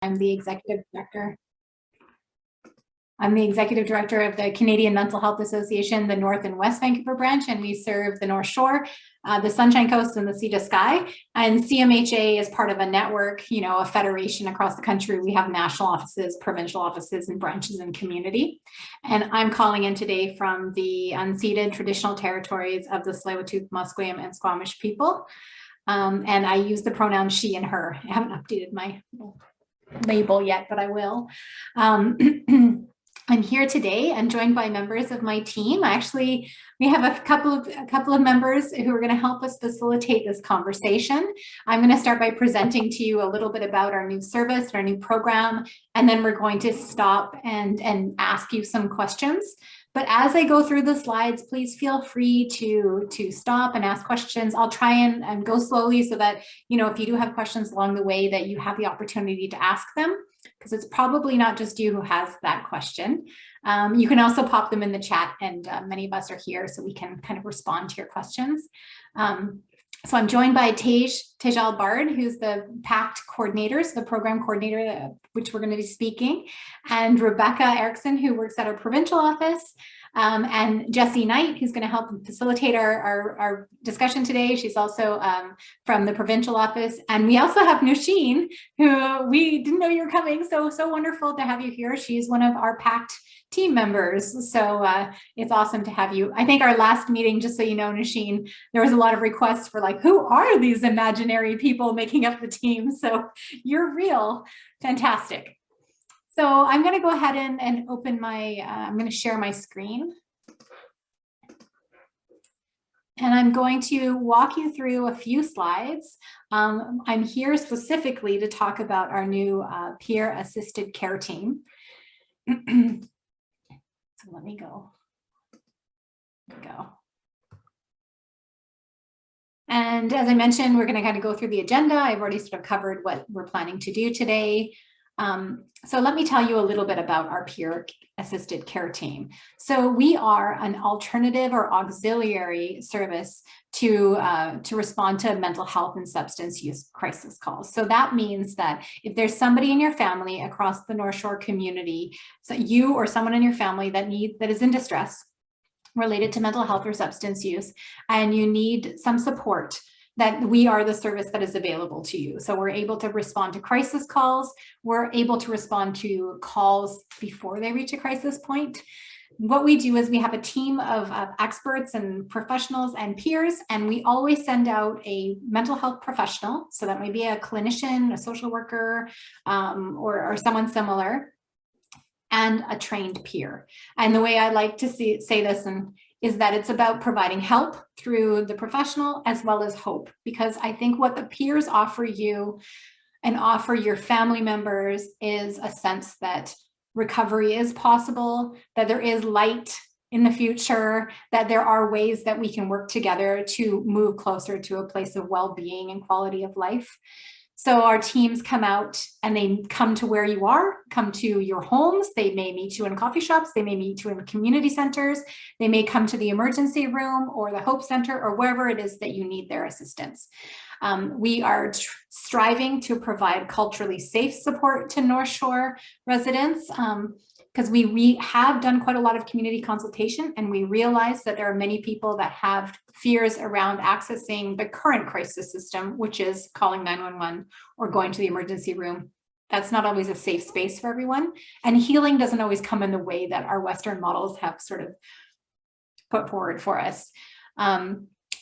I'm the executive director. I'm the executive director of the Canadian Mental Health Association, the North and West Vancouver branch, and we serve the North Shore, the Sunshine Coast, and the Sea to Sky. And CMHA is part of a network, you know, a federation across the country. We have national offices, provincial offices, and branches in community. And I'm calling in today from the unceded traditional territories of the Tsleil-Waututh, Musqueam, and Squamish people. And I use the pronoun she and her. I haven't updated my label yet, but I will. I'm here today and joined by members of my team. We have a couple of members who are going to help us facilitate this conversation. I'm going to start by presenting to you a little bit about our new service, our new program, and then we're going to stop and ask you some questions. But as I go through the slides, please feel free to stop and ask questions. I'll try and go slowly so that, you know, if you do have questions along the way, that you have the opportunity to ask them, because it's probably not just you who has that question. You can also pop them in the chat, and many of us are here so we can kind of respond to your questions. So I'm joined by Tejal Bard, who's the Pact Coordinators, the program coordinator, which we're going to be speaking, and Rebecca Erickson, who works at our provincial office, and Jessie Knight, who's going to help facilitate our discussion today. She's also from the provincial office. And we also have Nosheen, who we didn't know you were coming. So wonderful to have you here. She's one of our Pact team members. So it's awesome to have you. I think our last meeting, just so you know, Nosheen, there was a lot of requests for like, who are these imaginary people making up the team? So you're real. Fantastic. So I'm going to go ahead and open my, I'm going to share my screen. And I'm going to walk you through a few slides. I'm here specifically to talk about our new peer assisted care team. So let me go. There we go. And as I mentioned, we're going to kind of go through the agenda. I've already sort of covered what we're planning to do today. So let me tell you a little bit about our peer assisted care team. So we are an alternative or auxiliary service to respond to mental health and substance use crisis calls. So that means that if there's somebody in your family across the North Shore community, so you or someone in your family that is in distress related to mental health or substance use, and you need some support, that we are the service that is available to you. So we're able to respond to crisis calls. We're able to respond to calls before they reach a crisis point. What we do is we have a team of experts and professionals and peers, and we always send out a mental health professional. So that may be a clinician, a social worker, or someone similar, and a trained peer. And the way I like to say this is that it's about providing help through the professional as well as hope, because I think what the peers offer you and offer your family members is a sense that recovery is possible, that there is light in the future, that there are ways that we can work together to move closer to a place of well-being and quality of life. So our teams come out and they come to where you are, come to your homes. They may meet you in coffee shops. They may meet you in community centers. They may come to the emergency room or the Hope Center or wherever it is that you need their assistance. We are striving to provide culturally safe support to North Shore residents, because we have done quite a lot of community consultation, and we realize that there are many people that have fears around accessing the current crisis system, which is calling 911 or going to the emergency room. That's not always a safe space for everyone. And healing doesn't always come in the way that our Western models have sort of put forward for us.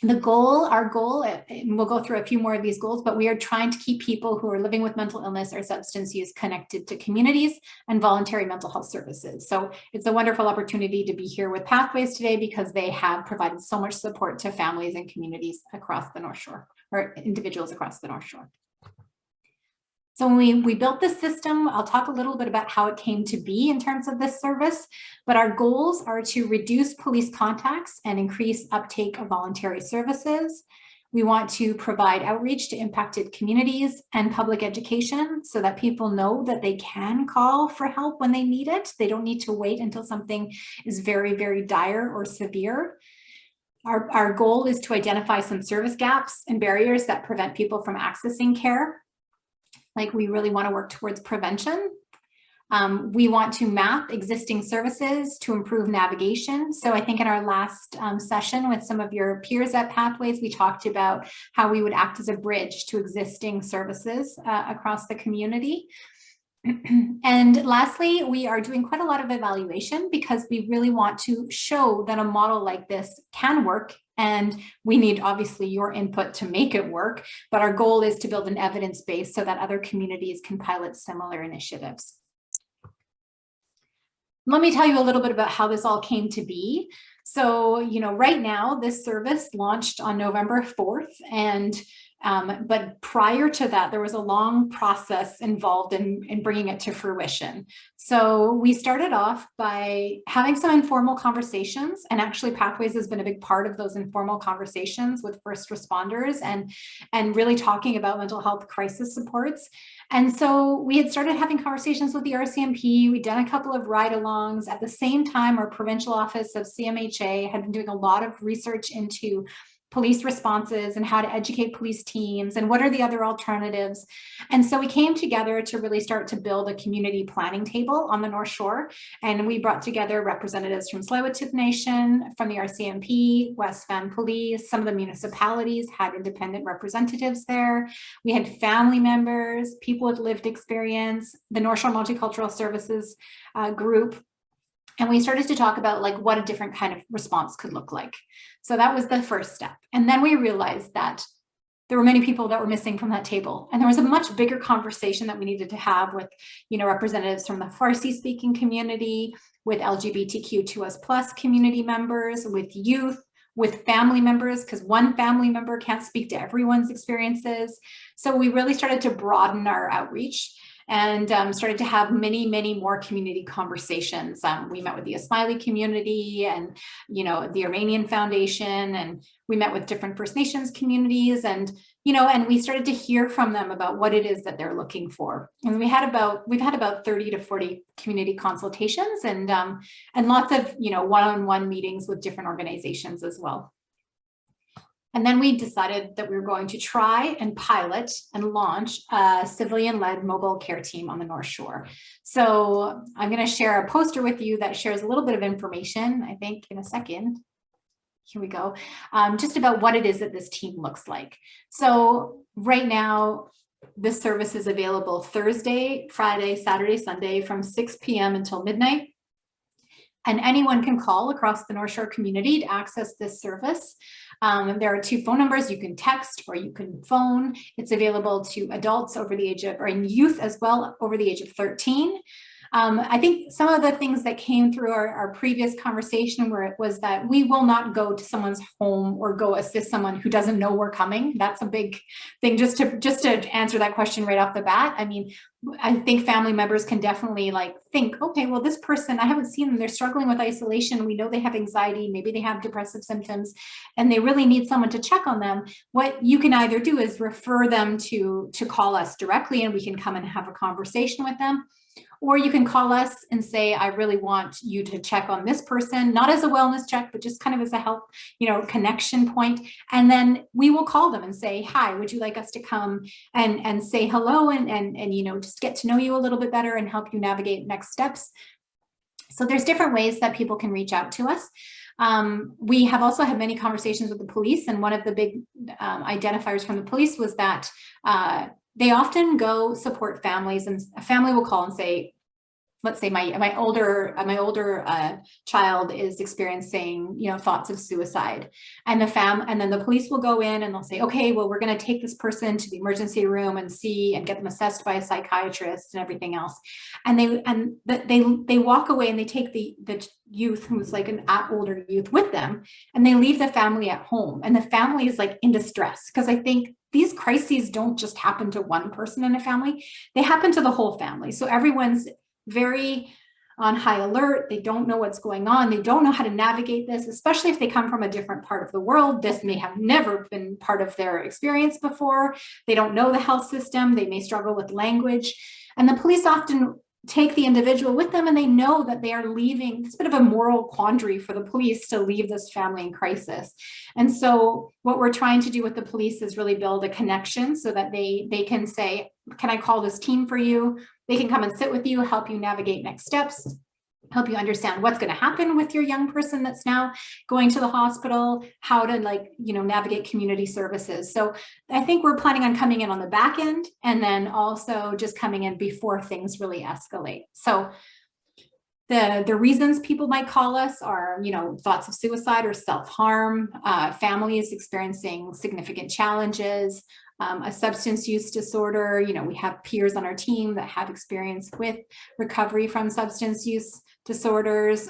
Our goal, and we'll go through a few more of these goals, but we are trying to keep people who are living with mental illness or substance use connected to communities and voluntary mental health services. So it's a wonderful opportunity to be here with Pathways today, because they have provided so much support to families and communities across the North Shore, or individuals across the North Shore. So when we built this system, I'll talk a little bit about how it came to be in terms of this service, but our goals are to reduce police contacts and increase uptake of voluntary services. We want to provide outreach to impacted communities and public education so that people know that they can call for help when they need it. They don't need to wait until something is very, very dire or severe. Our goal is to identify some service gaps and barriers that prevent people from accessing care. Like, we really want to work towards prevention. We want to map existing services to improve navigation. So I think in our last session with some of your peers at Pathways, we talked about how we would act as a bridge to existing services across the community. And lastly, we are doing quite a lot of evaluation because we really want to show that a model like this can work, and we need obviously your input to make it work. But our goal is to build an evidence base so that other communities can pilot similar initiatives. Let me tell you a little bit about how this all came to be. So, right now, this service launched on November 4th, and but prior to that, there was a long process involved in bringing it to fruition. So we started off by having some informal conversations, and actually Pathways has been a big part of those informal conversations with first responders and really talking about mental health crisis supports. And so we had started having conversations with the RCMP. We'd done a couple of ride-alongs. At the same time, our provincial office of CMHA had been doing a lot of research into police responses and how to educate police teams and what are the other alternatives. And so we came together to really start to build a community planning table on the North Shore. And we brought together representatives from Tsleil-Waututh Nation, from the RCMP, West Van Police, some of the municipalities had independent representatives there. We had family members, people with lived experience, the North Shore Multicultural Services group. And we started to talk about like what a different kind of response could look like. So that was the first step. And then we realized that there were many people that were missing from that table. And there was a much bigger conversation that we needed to have with, representatives from the Farsi speaking community, with LGBTQ2S+ community members, with youth, with family members, because one family member can't speak to everyone's experiences. So we really started to broaden our outreach and started to have many, many more community conversations. We met with the Ismaili community and, the Iranian Foundation, and we met with different First Nations communities, and, and we started to hear from them about what it is that they're looking for. And we've had about 30 to 40 community consultations and lots of, one-on-one meetings with different organizations as well. And then we decided that we were going to try and pilot and launch a civilian-led mobile care team on the North Shore. So I'm going to share a poster with you that shares a little bit of information, I think, in a second. Here we go. Just about what it is that this team looks like. So right now, this service is available Thursday, Friday, Saturday, Sunday from 6 p.m. until midnight. And anyone can call across the North Shore community to access this service. There are 2 phone numbers. You can text or you can phone. It's available to adults over the age of, or in youth as well, over the age of 13. I think some of the things that came through our previous conversation where it was that we will not go to someone's home or go assist someone who doesn't know we're coming. That's a big thing. Just to answer that question right off the bat. I mean, I think family members can definitely think, okay, well, this person, I haven't seen them. They're struggling with isolation. We know they have anxiety. Maybe they have depressive symptoms and they really need someone to check on them. What you can either do is refer them to call us directly and we can come and have a conversation with them. Or you can call us and say, I really want you to check on this person, not as a wellness check, but just kind of as a health, connection point. And then we will call them and say, hi, would you like us to come and say hello and just get to know you a little bit better and help you navigate next steps. So there's different ways that people can reach out to us. We have also had many conversations with the police, and one of the big identifiers from the police was that they often go support families, and a family will call and say, let's say my older child is experiencing, thoughts of suicide, and then the police will go in and they'll say, okay, well, we're going to take this person to the emergency room and get them assessed by a psychiatrist and everything else. And they walk away and they take the youth who's like an older youth with them, and they leave the family at home, and the family is in distress, because I think these crises don't just happen to one person in a family, they happen to the whole family. So everyone's very on high alert. They don't know what's going on. They don't know how to navigate this, especially if they come from a different part of the world. This may have never been part of their experience before. They don't know the health system. They may struggle with language. And the police often take the individual with them, and they know that they are leaving. It's a bit of a moral quandary for the police to leave this family in crisis. And so what we're trying to do with the police is really build a connection so that they can say, can I call this team for you? They can come and sit with you, help you navigate next steps, help you understand what's going to happen with your young person that's now going to the hospital, how to navigate community services. So I think we're planning on coming in on the back end, and then also just coming in before things really escalate. So the reasons people might call us are, thoughts of suicide or self-harm, families experiencing significant challenges, a substance use disorder. We have peers on our team that have experience with recovery from substance use disorders,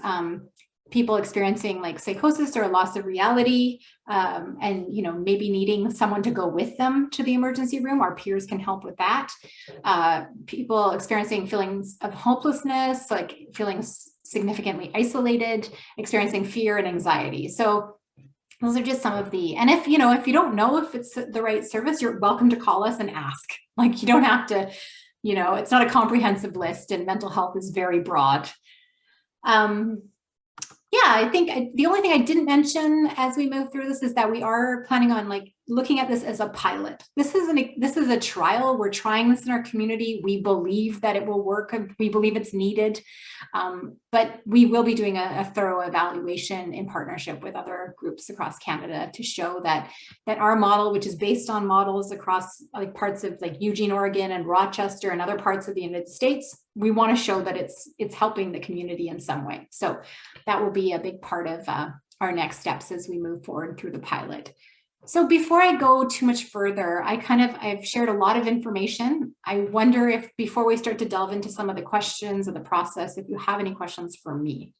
people experiencing like psychosis or a loss of reality, and maybe needing someone to go with them to the emergency room. Our peers can help with that. People experiencing feelings of hopelessness, like feeling significantly isolated, experiencing fear and anxiety. So those are just some of the, and if you don't know if it's the right service, you're welcome to call us and ask. Like, you don't have to, it's not a comprehensive list, and mental health is very broad. Yeah, I think the only thing I didn't mention as we move through this is that we are planning on looking at this as a pilot. This is a trial. We're trying this in our community. We believe that it will work, and we believe it's needed. But we will be doing a thorough evaluation in partnership with other groups across Canada to show that our model, which is based on models across parts of Eugene, Oregon, and Rochester and other parts of the United States, we want to show that it's helping the community in some way. So that will be a big part of our next steps as we move forward through the pilot. So before I go too much further, I've shared a lot of information. I wonder if before we start to delve into some of the questions of the process, if you have any questions for me.